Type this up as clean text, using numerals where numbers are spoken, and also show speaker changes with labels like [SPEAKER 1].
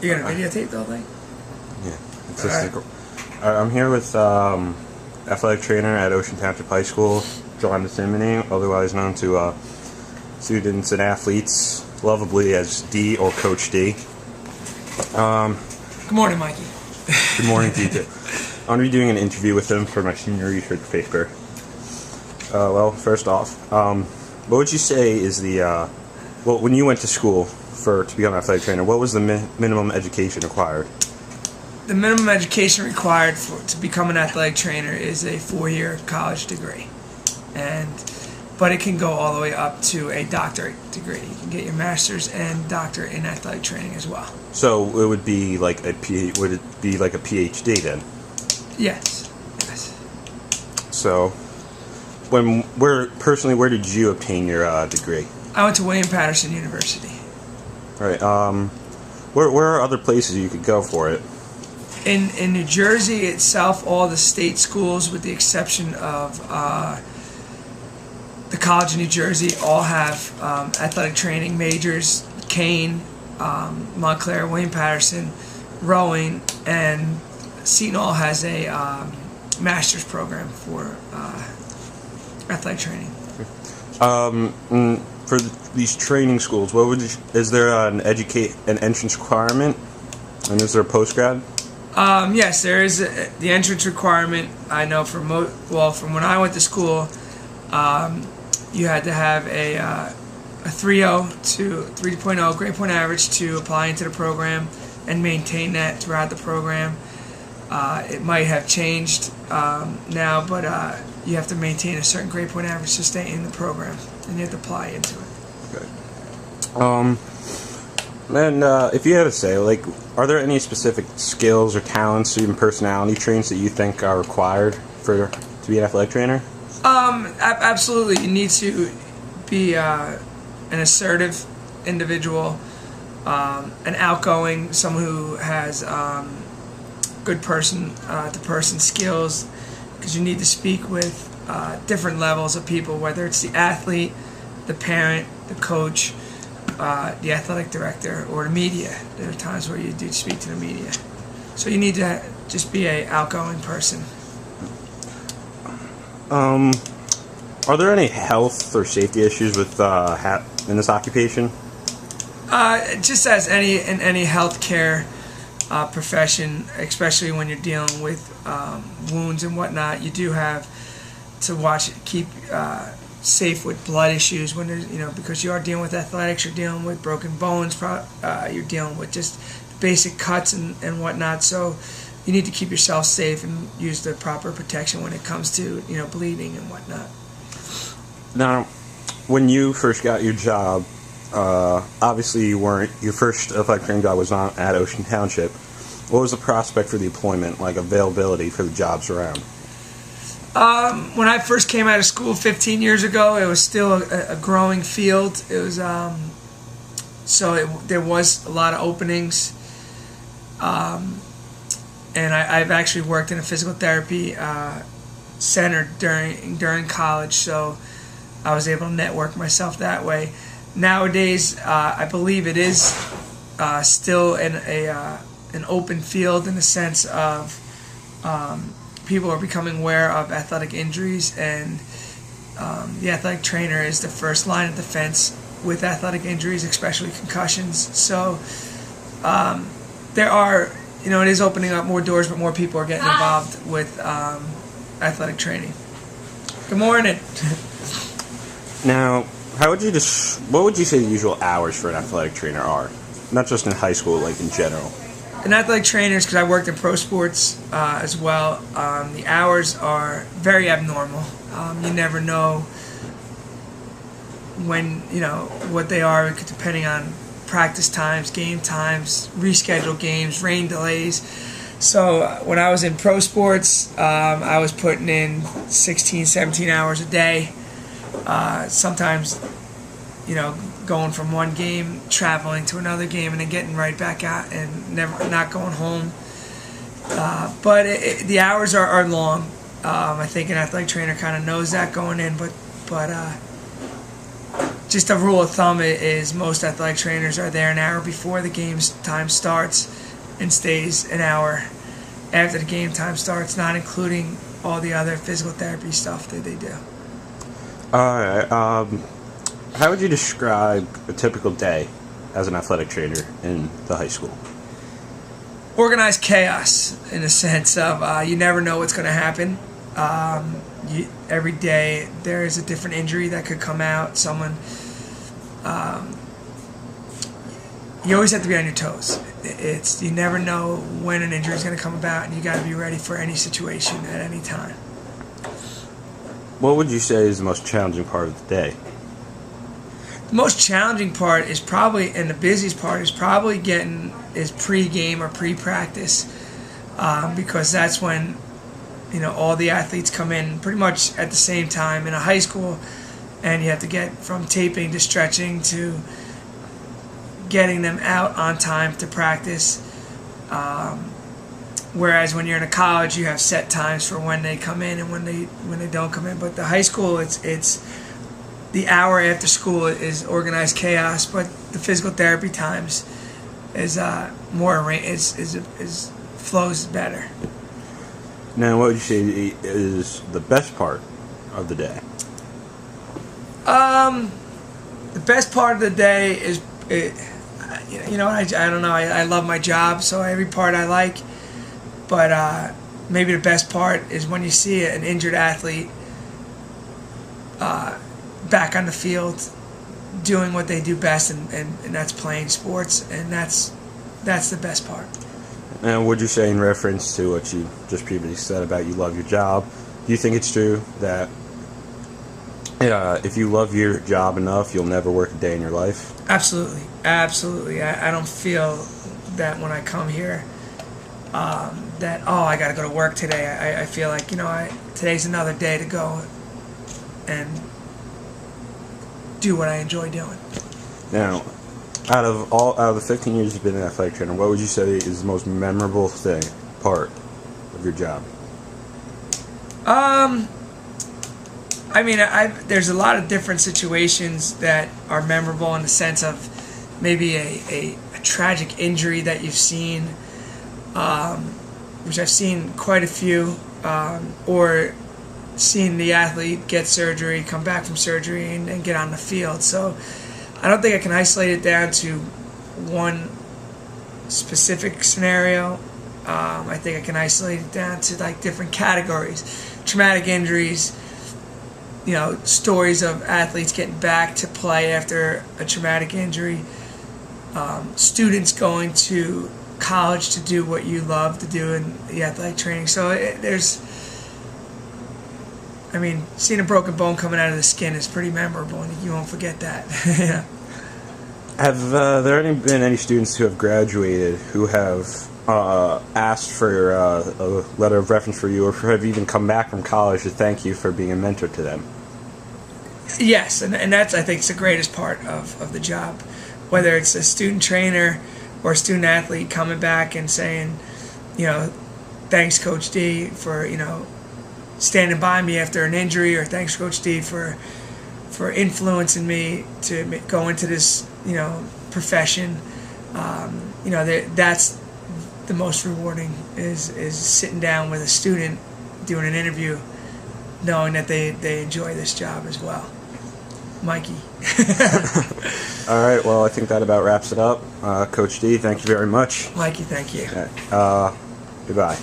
[SPEAKER 1] You gonna videotape the whole thing?
[SPEAKER 2] Yeah. It's just I'm here with athletic trainer at Ocean Township High School, John DeSimony, otherwise known to students and athletes lovably as D or Coach D.
[SPEAKER 1] Good morning, Mikey.
[SPEAKER 2] Good morning to you too. I'm going to be doing an interview with him for my senior research paper. Well, first off, what would you say is the, well, when you went to school to become an athletic trainer, what was the minimum education required?
[SPEAKER 1] The minimum education required to become an athletic trainer is a 4-year college degree, but it can go all the way up to a doctorate degree. You can get your master's and doctorate in athletic training as well.
[SPEAKER 2] So it would be like would it be like a PhD then?
[SPEAKER 1] Yes.
[SPEAKER 2] So, where did you obtain your degree?
[SPEAKER 1] I went to William Patterson University.
[SPEAKER 2] All right. Where are other places you could go for it?
[SPEAKER 1] In New Jersey itself, all the state schools, with the exception of the College of New Jersey, all have athletic training majors. Kane, Montclair, William Patterson, Rowing, and Seton all has a master's program for athletic training.
[SPEAKER 2] For these training schools, is there an entrance requirement, and is there a postgrad?
[SPEAKER 1] Yes, there is the entrance requirement. I know from when I went to school, you had to have a 3.0 to 3.0 grade point average to apply into the program and maintain that throughout the program. It might have changed now, but you have to maintain a certain grade point average to stay in the program, and you have to apply into it.
[SPEAKER 2] Okay. And if you had to say, like, are there any specific skills or talents, even personality traits that you think are required to be an athletic trainer?
[SPEAKER 1] Absolutely. You need to be an assertive individual, an outgoing, someone who has good person-to-person skills, because you need to speak with different levels of people, whether it's the athlete, the parent, the coach, the athletic director, or the media. There are times where you do speak to the media. So you need to just be an outgoing person.
[SPEAKER 2] Are there any health or safety issues with in this occupation?
[SPEAKER 1] Just as in any healthcare profession, especially when you're dealing with wounds and whatnot, you do have to keep safe with blood issues when there's, because you are dealing with athletics, you're dealing with broken bones, you're dealing with just basic cuts and whatnot. So you need to keep yourself safe and use the proper protection when it comes to bleeding and whatnot.
[SPEAKER 2] Now, when you first got your job, obviously your first athletic training job was not at Ocean Township. What was the prospect for the employment, like availability for the jobs around?
[SPEAKER 1] When I first came out of school 15 years ago, it was still a growing field. It was there was a lot of openings, and I've actually worked in a physical therapy center during college, so I was able to network myself that way. Nowadays, I believe it is still an open field in the sense of people are becoming aware of athletic injuries, and the athletic trainer is the first line of defense with athletic injuries, especially concussions. So there are, it is opening up more doors, but more people are getting involved with athletic training. Good morning.
[SPEAKER 2] Now, what would you say the usual hours for an athletic trainer are? Not just in high school, like in general.
[SPEAKER 1] In athletic trainers, because I worked in pro sports as well, the hours are very abnormal. You never know when, what they are, depending on practice times, game times, rescheduled games, rain delays. So when I was in pro sports, I was putting in 16, 17 hours a day. Sometimes, going from one game, traveling to another game, and then getting right back out and not going home. But the hours are long. I think an athletic trainer kind of knows that going in, but just a rule of thumb is most athletic trainers are there an hour before the game's time starts and stays an hour after the game time starts, not including all the other physical therapy stuff that they do.
[SPEAKER 2] All right. How would you describe a typical day as an athletic trainer in the high school?
[SPEAKER 1] Organized chaos, in the sense of you never know what's going to happen. Every day there is a different injury that could come out. Someone, you always have to be on your toes. You never know when an injury is going to come about, and you got to be ready for any situation at any time.
[SPEAKER 2] What would you say is the most challenging part of the day?
[SPEAKER 1] The most challenging part is probably, and the busiest part is probably is pre-game or pre-practice, because that's when all the athletes come in pretty much at the same time in a high school, and you have to get from taping to stretching to getting them out on time to practice. Whereas when you're in a college, you have set times for when they come in and when they don't come in. But the high school, it's the hour after school is organized chaos, but the physical therapy times is flows better.
[SPEAKER 2] Now, what would you say is the best part of the day?
[SPEAKER 1] The best part of the day is, I don't know. I love my job, so every part I like. But maybe the best part is when you see an injured athlete back on the field doing what they do best, and that's playing sports, and that's the best part.
[SPEAKER 2] And would you say, in reference to what you just previously said about you love your job, do you think it's true that if you love your job enough, you'll never work a day in your life?
[SPEAKER 1] Absolutely. Absolutely. I don't feel that when I come here that, I got to go to work today. I feel like, today's another day to go and do what I enjoy doing.
[SPEAKER 2] Now, out of the 15 years you've been an athletic trainer, what would you say is the most memorable part of your job?
[SPEAKER 1] There's a lot of different situations that are memorable in the sense of maybe a tragic injury that you've seen, which I've seen quite a few, or seen the athlete get surgery, come back from surgery, and get on the field. So I don't think I can isolate it down to one specific scenario. I think I can isolate it down to different categories: traumatic injuries, stories of athletes getting back to play after a traumatic injury, students going to college to do what you love to do in the athletic training. So seeing a broken bone coming out of the skin is pretty memorable, and you won't forget that. Yeah.
[SPEAKER 2] Have there been any students who have graduated who have asked for a letter of reference for you, or have even come back from college to thank you for being a mentor to them?
[SPEAKER 1] Yes, and that's, I think, the greatest part of the job. Whether it's a student trainer or a student athlete coming back and saying, thanks Coach D for, standing by me after an injury, or thanks Coach D for influencing me to go into this, profession. That's the most rewarding is sitting down with a student doing an interview, knowing that they enjoy this job as well. Mikey.
[SPEAKER 2] All right, well, I think that about wraps it up. Coach D, thank you very much.
[SPEAKER 1] Mikey, thank you.
[SPEAKER 2] Goodbye.